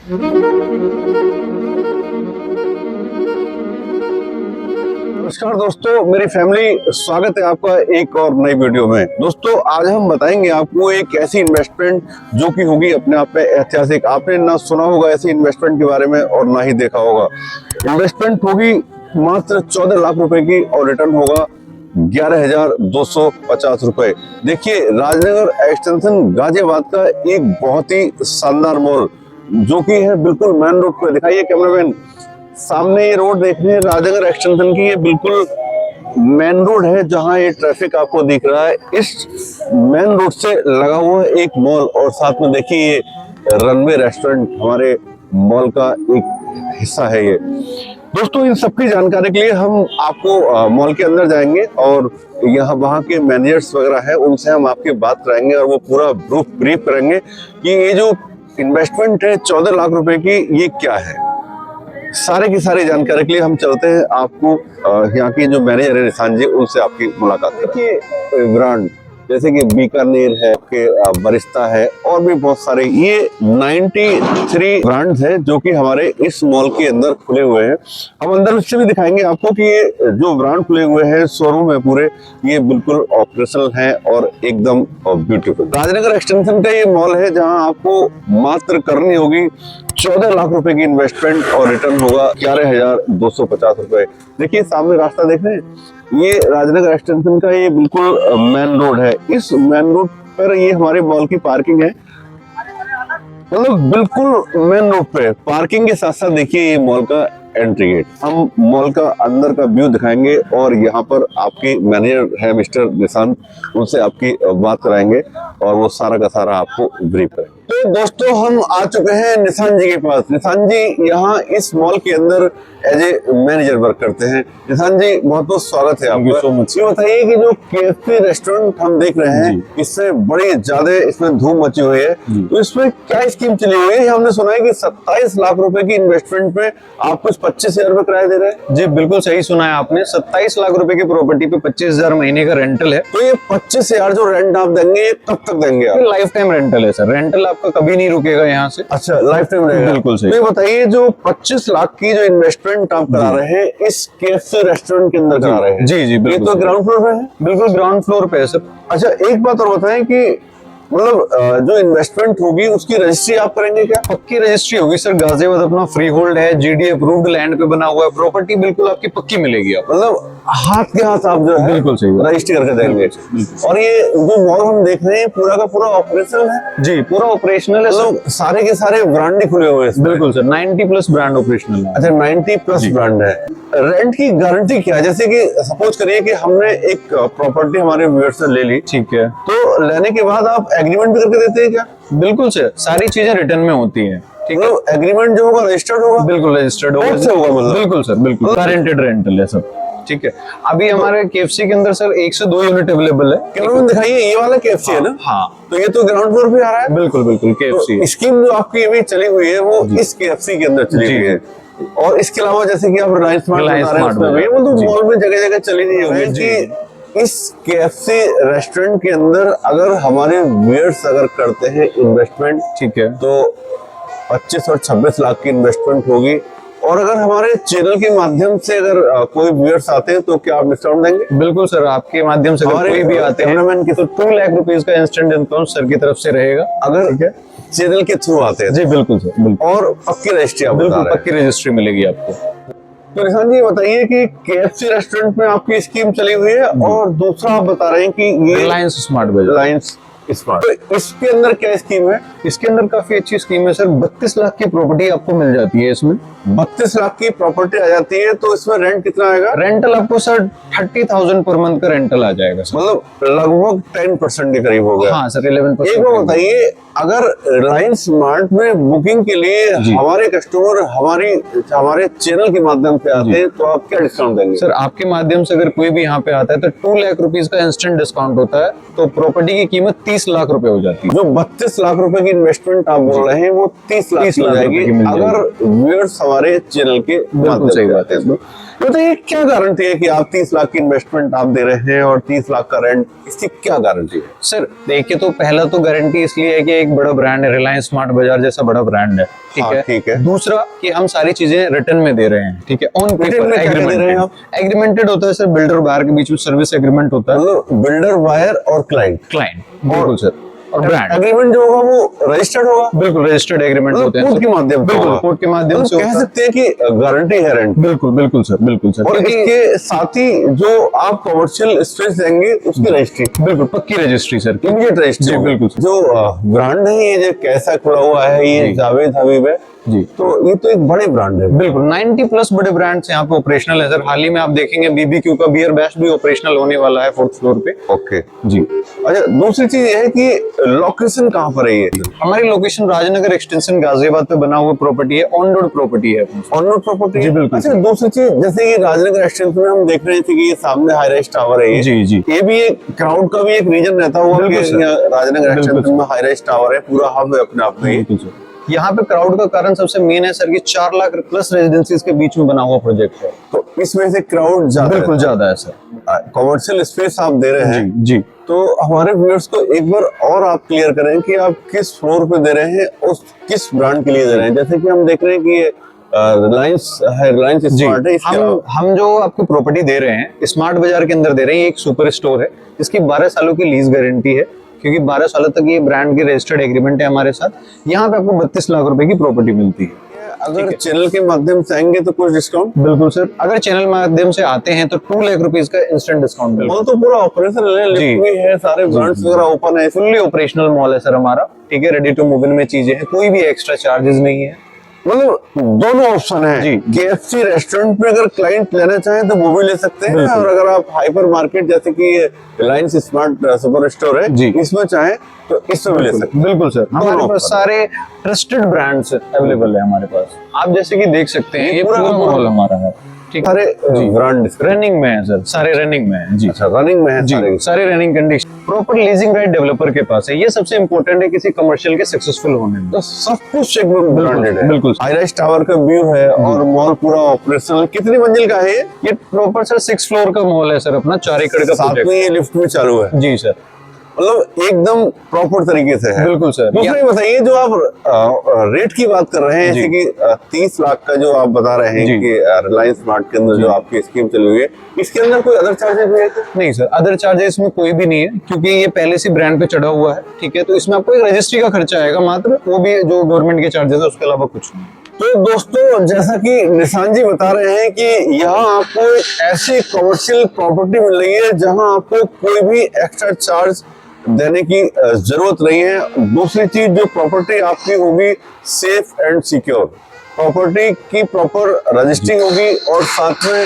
नमस्कार दोस्तों, मेरी फैमिली, स्वागत है आपका एक और नई वीडियो में। दोस्तों, आज हम बताएंगे आपको एक ऐसी इन्वेस्टमेंट जो कि होगी अपने आप में ऐतिहासिक। आपने ना सुना होगा ऐसी इन्वेस्टमेंट के बारे में और ना ही देखा होगा। इन्वेस्टमेंट होगी मात्र 14 लाख रुपए की और रिटर्न होगा 11,250 रुपए। देखिए, राजनगर एक्सटेंशन गाजियाबाद का एक बहुत ही शानदार मॉल जो कि है बिल्कुल मेन रोड पे। दिखाइए कैमरामैन, सामने ये रोड देख रहे हैं राजनगर एक्सटेंशन की। ये बिल्कुल मेन रोड है जहां ये ट्रैफिक आपको दिख रहा है। इस मेन रोड से लगा हुआ एक मॉल और साथ में देखिए ये रनवे रेस्टोरेंट हमारे मॉल का एक हिस्सा है। ये दोस्तों, इन सबकी जानकारी के लिए हम आपको मॉल के अंदर जाएंगे और यहाँ वहाँ के मैनेजर्स वगैरह है उनसे हम आपकी बात कराएंगे और वो पूरा ब्रीफ करेंगे कि ये जो इन्वेस्टमेंट है 14 लाख रुपए की, ये क्या है। सारे की सारी जानकारी के लिए हम चलते हैं, आपको यहाँ की जो मैनेजर है निशान जी, उनसे आपकी मुलाकात देखिए ब्रांड जैसे कि बीकानेर है, बरिस्ता है और भी बहुत सारे, ये 93 ब्रांड्स है जो कि हमारे इस मॉल के अंदर खुले हुए हैं। हम अंदर से भी दिखाएंगे आपको कि ये जो ब्रांड खुले हुए हैं, शोरूम है पूरे, ये बिल्कुल ऑपरेशनल है और एकदम ब्यूटीफुल। राजनगर एक्सटेंशन का ये मॉल है जहां आपको मात्र करनी होगी 14 लाख रुपए की इन्वेस्टमेंट और रिटर्न होगा 11,250 रुपए। देखिए सामने रास्ता देख रहे हैं, ये राजनगर एक्सटेंशन का ये बिल्कुल मेन रोड है। इस मेन रोड पर ये हमारे मॉल की पार्किंग है, मतलब बिल्कुल मेन रोड पे पार्किंग के साथ साथ देखिए ये मॉल का एंट्री गेट। हम मॉल का अंदर का व्यू दिखाएंगे और यहाँ पर आपकी मैनेजर है मिस्टर निशांत, उनसे आपकी बात कराएंगे और वो सारा का सारा आपको ब्रीफ करेंगे। तो दोस्तों, हम आ चुके हैं निशांत जी के पास। निशांत जी यहाँ इस मॉल के अंदर एज ए मैनेजर वर्क करते हैं। निशांत जी, बहुत बहुत स्वागत है आपका। So much. ये बताइए कि जो केएफसी रेस्टोरेंट हम देख रहे हैं, इससे बड़ी ज्यादा इसमें धूम मची हुई है, तो इसमें क्या स्कीम चली हुई है? हमने सुना है कि 27 लाख रुपए की इन्वेस्टमेंट पे आप कुछ 25,000 रुपए किराया दे रहे हैं। जी बिल्कुल सही सुना है आपने। 27 लाख रुपए की प्रॉपर्टी पे 25,000 महीने का रेंटल है। तो ये 25,000 जो रेंट आप देंगे, ये कब तक देंगे आप? लाइफ टाइम रेंटल है सर, रेंटल आपका कभी नहीं रुकेगा यहाँ से। अच्छा, लाइफ टाइम रहेगा। बिल्कुल सही। तो ये बताइए, जो 25 लाख की जो इन्वेस्टमेंट आप करा रहे हैं इस केएफसी रेस्टोरेंट के अंदर करा रहे हैं? जी जी ये बिल्कुल। तो ग्राउंड फ्लोर पे है? बिल्कुल ग्राउंड फ्लोर पे है सर। अच्छा, एक बात और बताएं कि मतलब जो इन्वेस्टमेंट होगी उसकी रजिस्ट्री आप करेंगे क्या? पक्की रजिस्ट्री होगी सर। गाजियाबाद अपना फ्री होल्ड है, जीडी अप्रूव्ड लैंड पे बना हुआ है। प्रॉपर्टी बिल्कुल आपकी पक्की मिलेगी आपको। मतलब हाथ के हाथ आप जो है बिल्कुल सही रजिस्ट्री करके देंगे। और ये जो मॉल हम देख रहे हैं पूरा का पूरा ऑपरेशनल है? जी पूरा ऑपरेशनल है सर। मतलब सारे के सारे ब्रांड ही खुले हुए हैं? बिल्कुल सर, 90+ ब्रांड ऑपरेशनल है। अच्छा, 90+ ब्रांड है। रेंट की गारंटी क्या है? जैसे कि सपोज करिए कि हमने एक प्रॉपर्टी हमारे व्यूअर्स से ले ली, ठीक है, तो लेने के बाद आप एग्रीमेंट भी करके देते हैं क्या? बिल्कुल सर, सारी चीजें रिटर्न में होती है। ठीक है, मतलब एग्रीमेंट जो होगा रजिस्टर्ड होगा? बिल्कुल रजिस्टर्ड होगा। मतलब बिल्कुल सर, बिल्कुल गारंटेड रेंटल है सब। ठीक है, अभी हमारे केएफसी के अंदर सर 1 से 2 यूनिट अवेलेबल है। कैमरामैन दिखाइए, ये वाला केएफसी है ना? हाँ, तो ये तो ग्राउंड फ्लोर पे आ रहा है। बिल्कुल बिल्कुल केएफसी। तो स्कीम जो आपकी अभी चली हुई है वो इस केएफसी के अंदर चली हुई है। और इसके अलावा जैसे कि आप रिलायंस स्मार्ट बता रहे हैं, उसमें भी वो तो मॉल में जगह जगह चली नहीं हुई है कि इस केएफसी रेस्टोरेंट के अंदर अगर हमारे व्यूअर्स अगर करते हैं इन्वेस्टमेंट, ठीक है, तो 25 और 26 लाख की इन्वेस्टमेंट होगी। और अगर हमारे चैनल के माध्यम से अगर कोई व्यूअर्स आते हैं तो क्या आप डिस्काउंट देंगे? बिल्कुल सर, आपके माध्यम से अगर कोई भी आते हैं तो 2 लाख रुपीज का इंस्टेंट डिस्काउंट सर की तरफ से रहेगा, अगर चैनल के थ्रू आते हैं। जी बिल्कुल सर, बिल्कुल। और पक्की रजिस्ट्री आप बता रहे हैं? पक्की रजिस्ट्री मिलेगी आपको। तो निशान जी, बताइए कि केएफसी रेस्टोरेंट में आपकी स्कीम चली हुई है और दूसरा आप बता रहे हैं कि ये रिलायंस स्मार्ट बाजार, रिलायंस स्मार्ट, तो इसके अंदर क्या स्कीम है? इसके अंदर काफी अच्छी स्कीम है सर। 32 लाख की प्रॉपर्टी आपको मिल जाती है इसमें। 32 लाख की प्रॉपर्टी आ जाती है, तो इसमें रेंट कितना आएगा? रेंटल आपको सर 30,000 पर मंथ का रेंटल आ जाएगा सर। मतलब लगभग 10% के करीब हो गया। हाँ सर, 11%। एक बार बताइए, अगर रिलायंस स्मार्ट में बुकिंग के लिए हमारे कस्टमर हमारे चैनल के माध्यम से आते हैं तो आप क्या डिस्काउंट देंगे? सर आपके माध्यम से अगर कोई भी यहाँ पे आता है तो 2 लाख रुपीज का इंस्टेंट डिस्काउंट होता है। तो प्रॉपर्टी की कीमत 30 लाख रुपए हो जाती है। जो 32 लाख रुपए की इन्वेस्टमेंट आप बोल रहे हैं वो 30 लाख की हो जाएगी अगर व्यूअर्स हमारे चैनल के बिल्कुल सही बात है। तो ये क्या गारंटी है कि आप 30 लाख की इन्वेस्टमेंट आप दे रहे हैं और 30 लाख का रेंट, इसकी क्या गारंटी है? सर देखिए, तो पहला तो गारंटी इसलिए है कि एक बड़ा ब्रांड है, रिलायंस स्मार्ट बाजार जैसा बड़ा ब्रांड है, ठीक हाँ, है। ठीक है। दूसरा कि हम सारी चीजें रिटर्न में दे रहे हैं, ठीक है, ऑन Written पेपर में क्या दे रहे हैं आप? एग्रीमेंटेड होता है सर, बिल्डर बायर के बीच में सर्विस एग्रीमेंट होता है, मतलब बिल्डर, बायर और क्लाइंट, बिल्कुल सर, और ब्रांड एग्रीमेंट जो होगा वो रजिस्टर्ड होगा, बिल्कुल रजिस्टर्ड एग्रीमेंट होते हैं कोर्ट के माध्यम से बिल्कुल होगा। कोर्ट के माध्यम से कह होता है। सकते हैं कि गारंटी है रेंट। बिल्कुल बिल्कुल सर, बिल्कुल सर। और क्योंकि इसके साथ ही जो आप कमर्शियल स्पेस देंगे उसकी रजिस्ट्री, बिल्कुल पक्की रजिस्ट्री सर। इमीडिएट रजिस्ट्री जी, होगी। बिल्कुल। जो ब्रांड है ये जो कैसा खुला हुआ है, ये जी। जावेद हबीब है जी। तो ये तो एक बड़े ब्रांड है। बिल्कुल 90 प्लस बड़े ब्रांड्स यहाँ पे ऑपरेशनल है सर। हाल ही में आप देखेंगे BBQ का बियर बैश भी ऑपरेशनल होने वाला है 4th फ्लोर पे। ओके जी। अच्छा, दूसरी चीज ये है कि लोकेशन कहाँ पर है ये? हमारी लोकेशन राजनगर एक्सटेंशन गाजियाबाद पे बना हुआ प्रॉपर्टी है, ऑन रोड प्रॉपर्टी है। On road property? जी, बिल्कुल। अच्छा, दूसरी चीज जैसे कि राजनगर एक्सटेंशन में हम देख रहे थे कि ये सामने हाई राइज टावर है, जी, जी। ये भी एक क्राउड का भी एक रीजन रहता हुआ बिल्कुल कि सर। यहाँ राजनगर बिल्कुल एक्सटेंशन में हाई राइज टावर है, पूरा हब है अपने आप में ये। बिल्कुल सर। यहाँ पे क्राउड का कारण सबसे मेन है सर कि 4 लाख प्लस रेजिडेंसीज के बीच में बना हुआ प्रोजेक्ट है, तो इसमें से क्राउड ज्यादा बिल्कुल ज्यादा है सर। कमर्शियल स्पेस आप दे रहे हैं जी। तो हमारे व्यूअर्स को एक बार और आप क्लियर करें कि आप किस फ्लोर पे दे रहे हैं और किस ब्रांड के लिए दे रहे हैं। जैसे कि हम देख रहे हैं कि ये रिलायंस है, रिलायंस स्मार्ट है, इसके हम जो आपको प्रॉपर्टी दे रहे हैं स्मार्ट बाजार के अंदर दे रहे हैं, ये एक सुपर स्टोर है जिसकी 12 सालों की लीज गारंटी है, क्योंकि 12 सालों तक ये ब्रांड की रजिस्टर्ड एग्रीमेंट है हमारे साथ। यहाँ पे आपको 32 लाख रुपए की प्रॉपर्टी मिलती है। अगर चैनल के माध्यम से आएंगे तो कुछ डिस्काउंट? बिल्कुल सर, अगर चैनल माध्यम से आते हैं तो 2 लाख रुपीज का इंस्टेंट डिस्काउंट मिलेगा। मॉल तो पूरा ऑपरेशनल है, लिफ्ट भी है, सारे ब्रांड्स वगैरह ओपन है, फुल्ली ऑपरेशनल मॉल है सर हमारा, ठीक है। रेडी टू मूव इन में चीजें हैं, कोई भी एक्स्ट्रा चार्जेस नहीं है। मतलब दोनों ऑप्शन है जी। KFC रेस्टोरेंट में अगर क्लाइंट लेना चाहें तो वो भी ले सकते हैं, और अगर आप हाइपर मार्केट जैसे कि रिलायंस स्मार्ट सुपर स्टोर है जी। इसमें चाहें तो इसमें भी ले सकते हैं। बिल्कुल सर, हमारे दोनों पास सारे ट्रस्टेड ब्रांड्स अवेलेबल है हमारे पास। आप जैसे कि देख सकते हैं ये पूरा पूरा मॉल हमारा है, ठीक है। सारे ब्रांड रनिंग में है सर, सारे रनिंग में है जी। अच्छा, रनिंग में है सारे। सारे running condition, proper leasing right developer के पास है। ये सबसे इंपॉर्टेंट है किसी कमर्शियल के सक्सेसफुल होने में। तो सब कुछ एकदम ब्रांडेड है। बिल्कुल। हाई राइज टावर का व्यू है और मॉल पूरा ऑपरेशनल। कितनी मंजिल का है ये? ये प्रॉपर सर 6 फ्लोर का मॉल है सर अपना, 4 एकड़ का साथ प्रोजेक्ट। में ये लिफ्ट भी चालू है, जी सर, मतलब एकदम प्रॉपर तरीके से है। बिल्कुल सर। दूसरा ये बताइए, जो आप रेट की बात कर रहे हैं जैसे कि 30 लाख का जो आप बता रहे हैं कि रिलायंस स्मार्ट के अंदर जो आपकी स्कीम चली हुई है, इसके अंदर कोई अदर चार्जेस भी है? नहीं सर, अदर चार्जेस में कोई भी नहीं है, क्योंकि ये पहले से ब्रांड पे चढ़ा हुआ है, ठीक है। तो इसमें आपको एक रजिस्ट्री का खर्चा आएगा मात्र, वो भी जो गवर्नमेंट के चार्जेस है उसके अलावा कुछ नहीं। तो दोस्तों, जैसा कि निशान जी बता रहे हैं कि यहाँ आपको एक ऐसी कमर्शियल प्रॉपर्टी मिल रही है जहाँ आपको कोई भी एक्स्ट्रा चार्ज देने की जरूरत नहीं है। दूसरी चीज, जो प्रॉपर्टी आपकी होगी सेफ एंड सिक्योर, प्रॉपर्टी की प्रॉपर रजिस्ट्री होगी और साथ में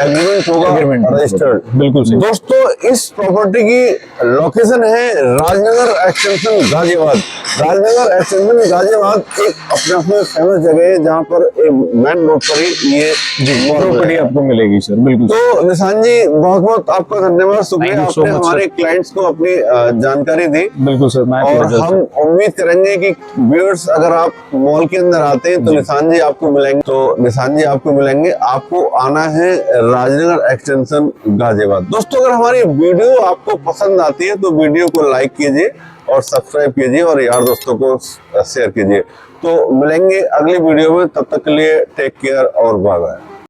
एग्रीमेंट होगा रजिस्टर्ड। बिल्कुल सही। दोस्तों, इस प्रॉपर्टी की लोकेशन है राजनगर एक्सटेंशन गाजियाबाद। राजनगर एक्सटेंशन गाजियाबाद एक अपने आप में फेमस जगह है जहाँ पर मेन रोड पर ही ये प्रॉपर्टी आपको मिलेगी सर। बिल्कुल। तो निशान जी, बहुत बहुत आपका धन्यवाद, शुक्रिया, Thank you so आपने much, हमारे क्लाइंट्स को अपनी जानकारी दी। बिल्कुल सर, मैं और हम उम्मीद करेंगे कि व्यूअर्स, अगर आप मॉल के अंदर आते हैं तो निशान जी आपको मिलेंगे। तो निशान जी आपको मिलेंगे, आपको आना है राजनगर एक्सटेंशन गाजियाबाद। दोस्तों, अगर हमारी वीडियो आपको पसंद आती है तो वीडियो को लाइक कीजिए और सब्सक्राइब कीजिए और यार दोस्तों को शेयर कीजिए। तो मिलेंगे अगली वीडियो में, तब तक के लिए टेक केयर और बाय बाय।